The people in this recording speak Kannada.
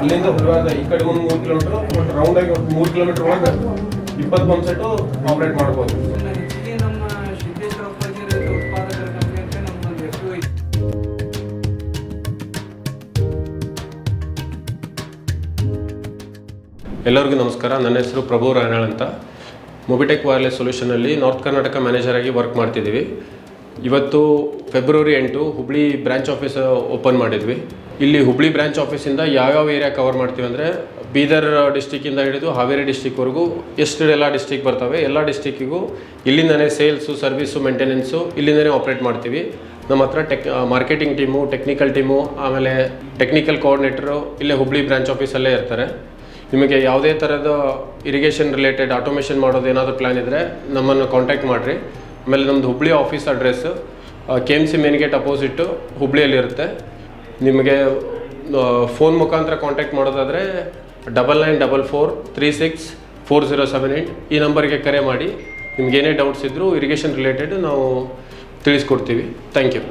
ಅಲ್ಲಿಂದ ಹುಡುಗಾದ ಈ ಕಡೆ ಒಂದು 3 ಕಿಲೋಮೀಟರ್ ಮತ್ತು ರೌಂಡ್ ಆಗಿ 3 ಕಿಲೋಮೀಟರ್ ಒಳಗೆ 20 ಪಂಪ್ ಸೆಟ್ ಆಪರೇಟ್ ಮಾಡ್ಬೋದು. ನಮ್ಮ ಸಿದ್ದೇಶ್ವರ ಪಂಚಾಯತ್ ಉತ್ಪಾದಕರ ಕಂಪನಿ ಅಂತ ನಮ್ಮೊಂದು ಹೆಸರು ಐತಿ. ಎಲ್ಲರಿಗೂ ನಮಸ್ಕಾರ. ನನ್ನ ಹೆಸರು ಪ್ರಭು ರಾಯನಾಳ್ ಅಂತ. ಮೊಬಿಟೆಕ್ ವೈರ್ಲೆಸ್ ಸೊಲ್ಯೂಷನಲ್ಲಿ ನಾರ್ತ್ ಕರ್ನಾಟಕ ಮ್ಯಾನೇಜರ್ ಆಗಿ ವರ್ಕ್ ಮಾಡ್ತಿದ್ದೀವಿ. ಇವತ್ತು February 8 Hubli branch office open ಮಾಡಿದ್ವಿ. ಇಲ್ಲಿ ಹುಬ್ಳಿ ಬ್ರಾಂಚ್ ಆಫೀಸಿಂದ ಯಾವ್ಯಾವ ಏರಿಯಾ ಕವರ್ ಮಾಡ್ತೀವಿ ಅಂದರೆ ಬೀದರ್ ಡಿಸ್ಟಿಕ್ಕಿಂದ ಹಿಡಿದು ಹಾವೇರಿ ಡಿಸ್ಟಿಕ್ವರೆಗೂ ಎಲ್ಲ ಡಿಸ್ಟಿಕ್ ಬರ್ತವೆ. ಎಲ್ಲ ಡಿಸ್ಟಿಕ್ಕಿಗೂ ಇಲ್ಲಿಂದನೇ ಸೇಲ್ಸು, ಸರ್ವಿಸು, ಮೇಂಟೆನೆನ್ಸು ಇಲ್ಲಿಂದನೇ ಆಪ್ರೇಟ್ ಮಾಡ್ತೀವಿ. ನಮ್ಮ ಹತ್ರ ಮಾರ್ಕೆಟಿಂಗ್ ಟೀಮು, ಟೆಕ್ನಿಕಲ್ ಟೀಮು, ಆಮೇಲೆ ಟೆಕ್ನಿಕಲ್ ಕೋಆರ್ಡಿನೇಟರು ಇಲ್ಲೇ ಹುಬ್ಳಿ ಬ್ರಾಂಚ್ ಆಫೀಸಲ್ಲೇ ಇರ್ತಾರೆ. ನಿಮಗೆ ಯಾವುದೇ ಥರದ ಇರಿಗೇಷನ್ ರಿಲೇಟೆಡ್ ಆಟೋಮೇಷನ್ ಮಾಡೋದು ಏನಾದರೂ ಪ್ಲ್ಯಾನ್ ಇದ್ದರೆ ನಮ್ಮನ್ನು ಕಾಂಟ್ಯಾಕ್ಟ್ ಮಾಡಿರಿ. ಆಮೇಲೆ ನಮ್ಮದು Hubli office address KMC main gate opposite ಹುಬ್ಳಿಯಲ್ಲಿರುತ್ತೆ. ನಿಮಗೆ ಫೋನ್ ಮುಖಾಂತರ ಕಾಂಟ್ಯಾಕ್ಟ್ ಮಾಡೋದಾದರೆ 9944364078 ಈ ನಂಬರ್ಗೆ ಕರೆ ಮಾಡಿ. ನಿಮ್ಗೇನೇ ಡೌಟ್ಸ್ ಇದ್ದರೂ ಇರಿಗೇಷನ್ ರಿಲೇಟೆಡ್ ನಾವು ತಿಳಿಸ್ಕೊಡ್ತೀವಿ. Thank you.